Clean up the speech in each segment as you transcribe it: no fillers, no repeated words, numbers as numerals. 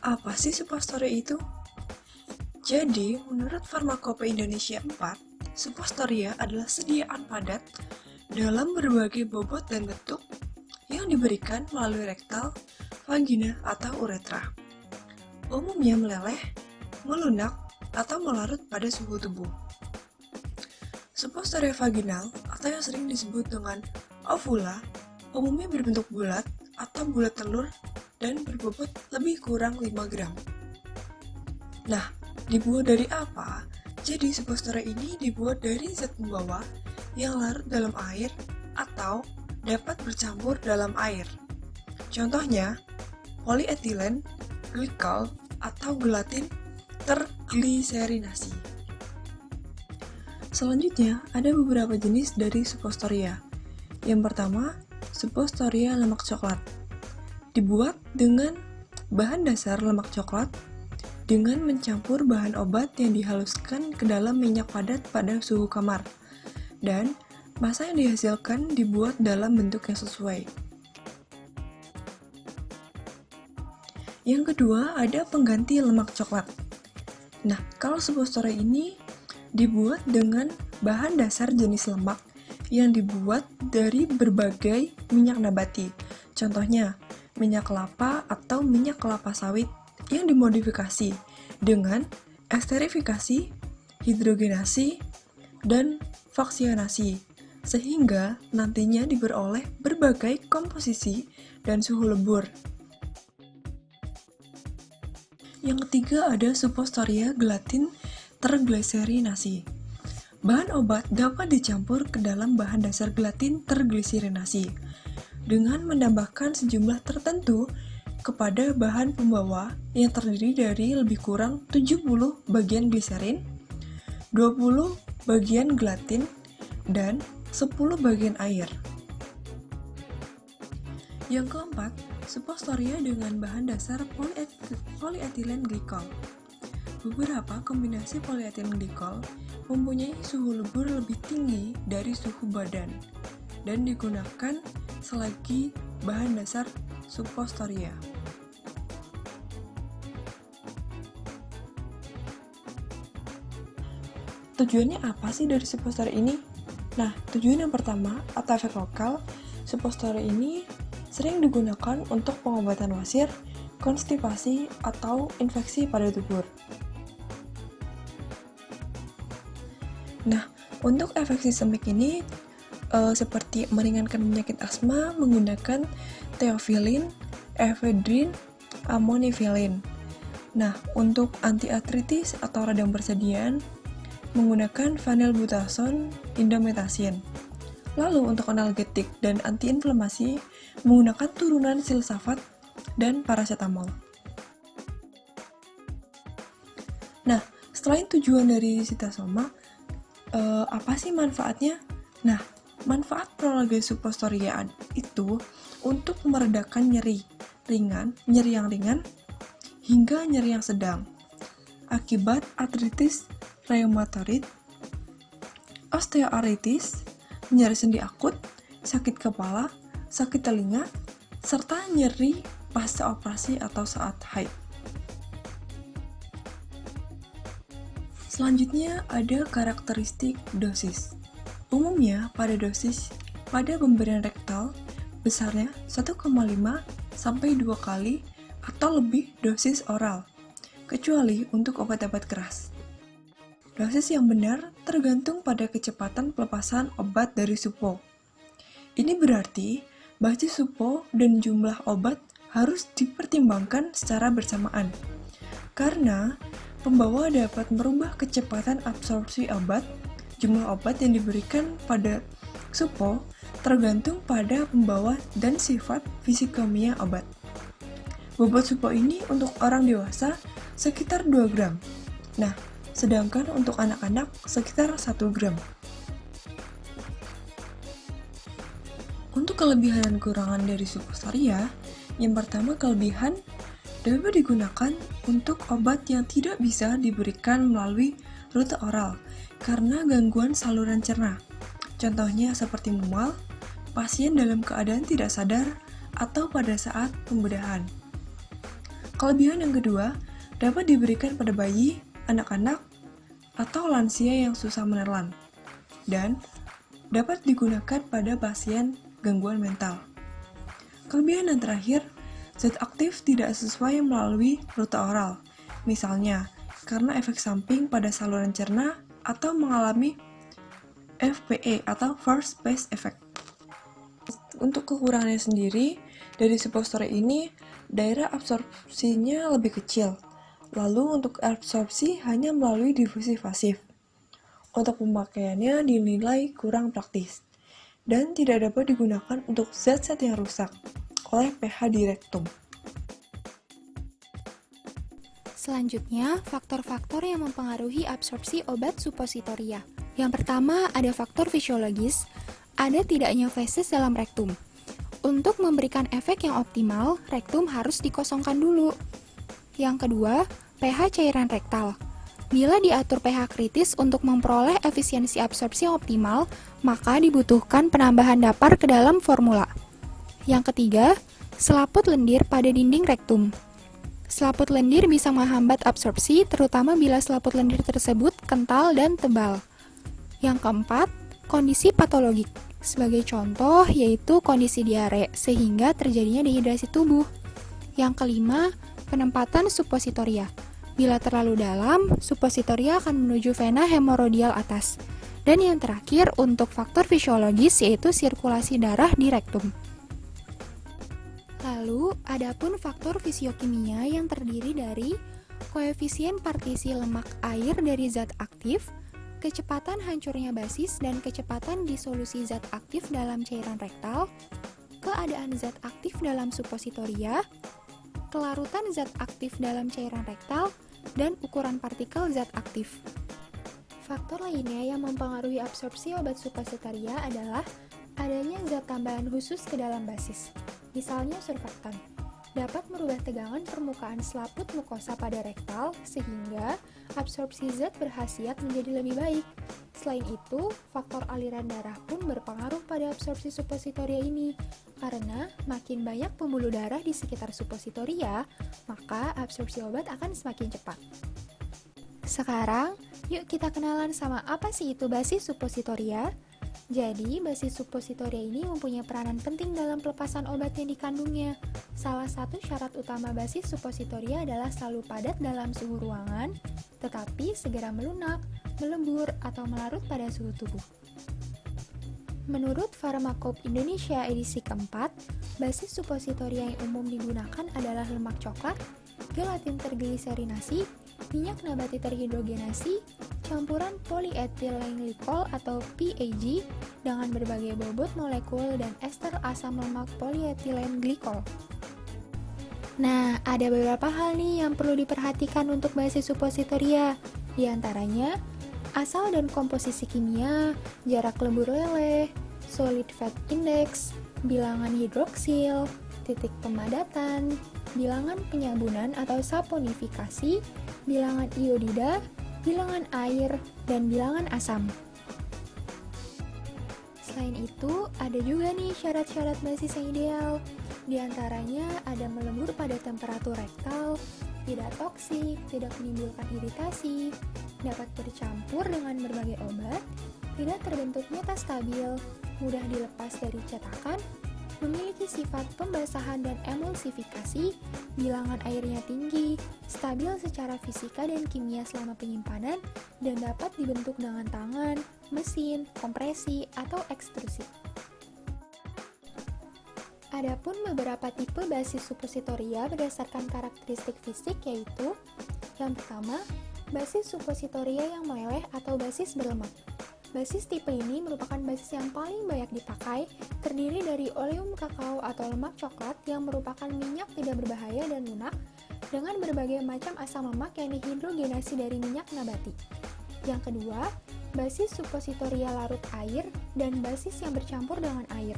Apa sih suppositoria itu? Jadi, menurut Farmakope Indonesia 4, suppositoria adalah sediaan padat dalam berbagai bobot dan bentuk yang diberikan melalui rektal, vagina, atau uretra. Umumnya meleleh, melunak, atau melarut pada suhu tubuh. Suppositoria vaginal, atau yang sering disebut dengan ovula, umumnya berbentuk bulat atau bulat telur dan berbobot lebih kurang 5 gram. Nah, dibuat dari apa? Jadi suppositoria ini dibuat dari zat pembawa yang larut dalam air atau dapat bercampur dalam air. Contohnya, polyethylene glycol atau gelatin tergliserinasi. Selanjutnya, ada beberapa jenis dari suppositoria. Yang pertama, suppositoria lemak coklat. Dibuat dengan bahan dasar lemak coklat dengan mencampur bahan obat yang dihaluskan ke dalam minyak padat pada suhu kamar. Dan massa yang dihasilkan dibuat dalam bentuk yang sesuai. Yang kedua, ada pengganti lemak coklat. Nah, kalau suppositoria ini dibuat dengan bahan dasar jenis lemak yang dibuat dari berbagai minyak nabati. Contohnya, minyak kelapa atau minyak kelapa sawit yang dimodifikasi dengan esterifikasi, hidrogenasi, dan vaksinasi, sehingga nantinya diperoleh berbagai komposisi dan suhu lebur. Yang ketiga ada suppositoria gelatin tergliserinasi. Bahan obat dapat dicampur ke dalam bahan dasar gelatin tergliserinasi dengan menambahkan sejumlah tertentu kepada bahan pembawa yang terdiri dari lebih kurang 70 bagian gliserin, 20 bagian gelatin, dan 10 bagian air. Yang keempat, suppositoria dengan bahan dasar polyethylene glycol. Beberapa kombinasi polyethylene glycol mempunyai suhu lebur lebih tinggi dari suhu badan dan digunakan selagi bahan dasar suppositoria. Tujuannya apa sih dari suppositoria ini? Nah, tujuan yang pertama atau efek lokal, suppositoria ini sering digunakan untuk pengobatan wasir, konstipasi, atau infeksi pada dubur. Nah, untuk efek sistemik ini seperti meringankan penyakit asma menggunakan theophylline, ephedrine, amoniphylline. Nah, untuk antiartritis atau radang persediaan menggunakan phenylbutazone, indomethacin. Lalu untuk analgetik dan antiinflamasi menggunakan turunan filsafat dan paracetamol. Nah, selain tujuan dari sitasoma, apa sih manfaatnya? Nah, manfaat prolongasi suppositoria itu untuk meredakan nyeri yang ringan, hingga nyeri yang sedang, akibat artritis reumatoid, osteoartritis, nyeri sendi akut, sakit kepala, sakit telinga, serta nyeri pasca operasi atau saat haid. Selanjutnya ada karakteristik dosis. Umumnya pada pemberian rektal besarnya 1,5 sampai 2 kali atau lebih dosis oral, kecuali untuk obat-obat keras. Dosis yang benar tergantung pada kecepatan pelepasan obat dari suppo. Ini berarti basis suppo dan jumlah obat harus dipertimbangkan secara bersamaan, karena pembawa dapat merubah kecepatan absorpsi obat. Jumlah obat yang diberikan pada suppo tergantung pada pembawa dan sifat fisikimia obat. Bobot suppo ini untuk orang dewasa sekitar 2 gram. Nah, sedangkan untuk anak-anak sekitar 1 gram. Untuk kelebihan dan kekurangan dari suppositoria, yang pertama kelebihan dapat digunakan untuk obat yang tidak bisa diberikan melalui rute oral karena gangguan saluran cerna. Contohnya seperti mual, pasien dalam keadaan tidak sadar, atau pada saat pembedahan. Kelebihan yang kedua dapat diberikan pada bayi, anak-anak, atau lansia yang susah menelan, dan dapat digunakan pada pasien gangguan mental. Kelebihan yang terakhir, zat aktif tidak sesuai melalui rute oral, misalnya karena efek samping pada saluran cerna atau mengalami FPE atau First Pass Effect. Untuk kekurangannya sendiri, dari suppository ini, daerah absorpsinya lebih kecil. Lalu untuk absorpsi hanya melalui difusi pasif. Untuk pemakaiannya dinilai kurang praktis dan tidak dapat digunakan untuk zat-zat yang rusak oleh pH di rektum. Selanjutnya, faktor-faktor yang mempengaruhi absorpsi obat suppositoria. Yang pertama, ada faktor fisiologis, ada tidaknya feses dalam rektum. Untuk memberikan efek yang optimal, rektum harus dikosongkan dulu. Yang kedua, pH cairan rektal. Bila diatur pH kritis untuk memperoleh efisiensi absorpsi yang optimal, maka dibutuhkan penambahan dapar ke dalam formula. Yang ketiga, selaput lendir pada dinding rektum. Selaput lendir bisa menghambat absorpsi, terutama bila selaput lendir tersebut kental dan tebal. Yang keempat, kondisi patologik. Sebagai contoh, yaitu kondisi diare, sehingga terjadinya dehidrasi tubuh. Yang kelima, penempatan suppositoria. Bila terlalu dalam, suppositoria akan menuju vena hemorodial atas. Dan yang terakhir, untuk faktor fisiologis, yaitu sirkulasi darah di rektum. Lalu, adapun faktor fisiokimia yang terdiri dari koefisien partisi lemak air dari zat aktif, kecepatan hancurnya basis dan kecepatan disolusi zat aktif dalam cairan rektal, keadaan zat aktif dalam suppositoria, kelarutan zat aktif dalam cairan rektal, dan ukuran partikel zat aktif. Faktor lainnya yang mempengaruhi absorpsi obat suppositoria adalah adanya zat tambahan khusus ke dalam basis, misalnya surfaktan. Dapat merubah tegangan permukaan selaput mukosa pada rektal sehingga absorpsi zat berkhasiat menjadi lebih baik. Selain itu, faktor aliran darah pun berpengaruh pada absorpsi suppositoria ini. Karena makin banyak pembuluh darah di sekitar suppositoria, maka absorpsi obat akan semakin cepat. Sekarang, yuk kita kenalan sama apa sih itu basis suppositoria. Jadi, basis suppositoria ini mempunyai peranan penting dalam pelepasan obat yang dikandungnya. Salah satu syarat utama basis suppositoria adalah selalu padat dalam suhu ruangan, tetapi segera melunak, melembur, atau melarut pada suhu tubuh. Menurut Pharmacope Indonesia edisi keempat, basis suppositoria yang umum digunakan adalah lemak coklat, gelatin tergliserinasi, minyak nabati terhidrogenasi, campuran polyethylene glycol atau PAG dengan berbagai bobot molekul dan ester asam lemak polyethylene glycol. Nah, ada beberapa hal nih yang perlu diperhatikan untuk basis suppositoria. Di antaranya, asal dan komposisi kimia, jarak lembur leleh, solid fat index, bilangan hidroksil, titik pemadatan, bilangan penyabunan atau saponifikasi, bilangan iodida, bilangan air, dan bilangan asam. Selain itu, ada juga nih syarat-syarat basis yang ideal. Di antaranya ada melembur pada temperatur rektal, tidak toksik, tidak menimbulkan iritasi, dapat bercampur dengan berbagai obat, tidak terbentuk metastabil, mudah dilepas dari cetakan, memiliki sifat pembasahan dan emulsifikasi, bilangan airnya tinggi, stabil secara fisika dan kimia selama penyimpanan, dan dapat dibentuk dengan tangan, mesin, kompresi, atau ekstrusi. Adapun beberapa tipe basis suppositoria berdasarkan karakteristik fisik yaitu yang pertama, basis suppositoria yang meleleh atau basis berlemak. Basis tipe ini merupakan basis yang paling banyak dipakai, terdiri dari oleum kakao atau lemak coklat yang merupakan minyak tidak berbahaya dan lunak, dengan berbagai macam asam lemak yang dihidrogenasi dari minyak nabati. Yang kedua, basis suppositoria larut air dan basis yang bercampur dengan air.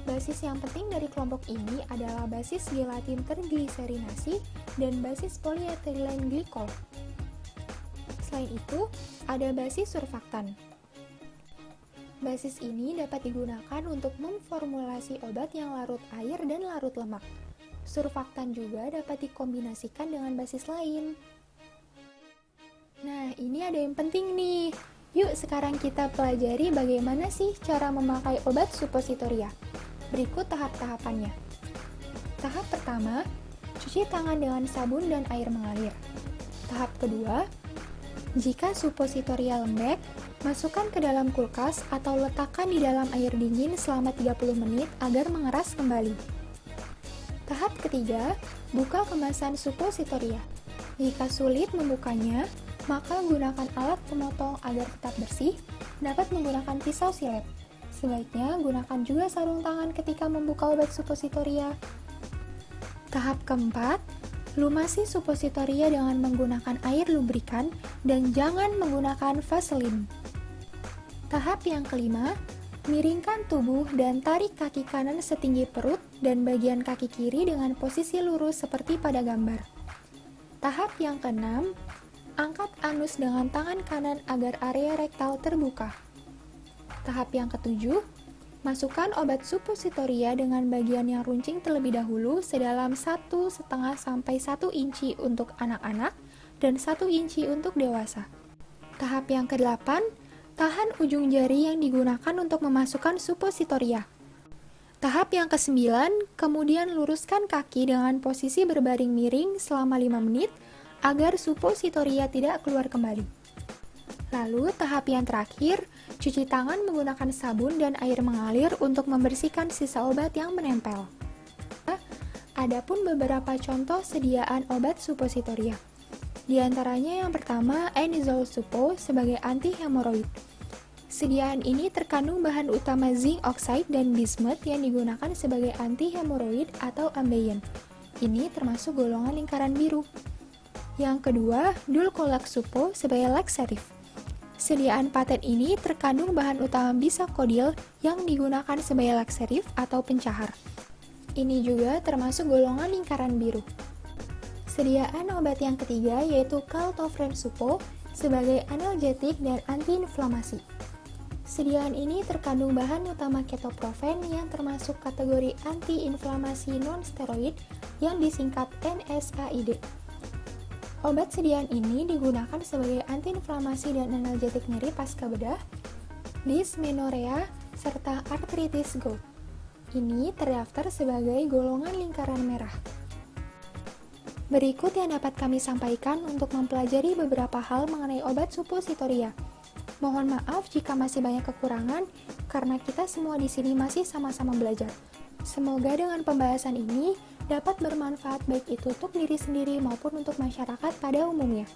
Basis yang penting dari kelompok ini adalah basis gelatin tergliserinasi dan basis polyethylene glycol. Selain itu, ada basis surfaktan. Basis ini dapat digunakan untuk memformulasi obat yang larut air dan larut lemak. Surfaktan juga dapat dikombinasikan dengan basis lain. Nah, ini ada yang penting nih. Yuk sekarang kita pelajari bagaimana sih cara memakai obat supositoria. Berikut tahap-tahapannya. Tahap pertama, cuci tangan dengan sabun dan air mengalir. Tahap kedua, jika supositoria lembek, masukkan ke dalam kulkas atau letakkan di dalam air dingin selama 30 menit agar mengeras kembali. Tahap ketiga, buka kemasan supositoria. Jika sulit membukanya, maka gunakan alat pemotong agar tetap bersih, dapat menggunakan pisau silet. Sebaiknya gunakan juga sarung tangan ketika membuka obat supositoria. Tahap keempat, lumasi supositoria dengan menggunakan air lubrikan dan jangan menggunakan vaselin. Tahap yang kelima, miringkan tubuh dan tarik kaki kanan setinggi perut dan bagian kaki kiri dengan posisi lurus seperti pada gambar. Tahap yang keenam, angkat anus dengan tangan kanan agar area rektal terbuka. Tahap yang ketujuh, masukkan obat supositoria dengan bagian yang runcing terlebih dahulu sedalam 1,5 sampai 1 inci untuk anak-anak dan 1 inci untuk dewasa. Tahap yang kedelapan, tahan ujung jari yang digunakan untuk memasukkan supositoria. Tahap yang ke-9, kemudian luruskan kaki dengan posisi berbaring miring selama 5 menit agar supositoria tidak keluar kembali. Lalu tahap yang terakhir, cuci tangan menggunakan sabun dan air mengalir untuk membersihkan sisa obat yang menempel. Adapun beberapa contoh sediaan obat supositoria. Di antaranya yang pertama, Enizol Supo sebagai anti-hemoroid. Sediaan ini terkandung bahan utama zinc oxide dan bismuth yang digunakan sebagai anti-hemoroid atau ambeien. Ini termasuk golongan lingkaran biru. Yang kedua, Dulcolax Supo sebagai laxatif. Sediaan paten ini terkandung bahan utama bisakodil yang digunakan sebagai laxatif atau pencahar. Ini juga termasuk golongan lingkaran biru. Sediaan obat yang ketiga yaitu Caltofren Supo sebagai analgetik dan antiinflamasi. Sediaan ini terkandung bahan utama ketoprofen yang termasuk kategori antiinflamasi non-steroid yang disingkat NSAID. Obat sediaan ini digunakan sebagai antiinflamasi dan analgetik nyeri pasca bedah, dysmenorrhea, serta artritis gout. Ini terdaftar sebagai golongan lingkaran merah. Berikut yang dapat kami sampaikan untuk mempelajari beberapa hal mengenai obat supositoria. Mohon maaf jika masih banyak kekurangan, karena kita semua di sini masih sama-sama belajar. Semoga dengan pembahasan ini dapat bermanfaat baik itu untuk diri sendiri maupun untuk masyarakat pada umumnya.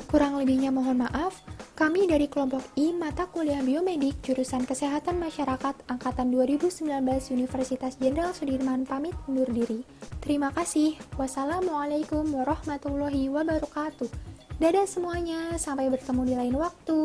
Kurang lebihnya mohon maaf, kami dari kelompok I Mata Kuliah Biomedik Jurusan Kesehatan Masyarakat Angkatan 2019 Universitas Jenderal Sudirman pamit undur diri. Terima kasih. Wassalamualaikum warahmatullahi wabarakatuh. Dadah semuanya, sampai bertemu di lain waktu.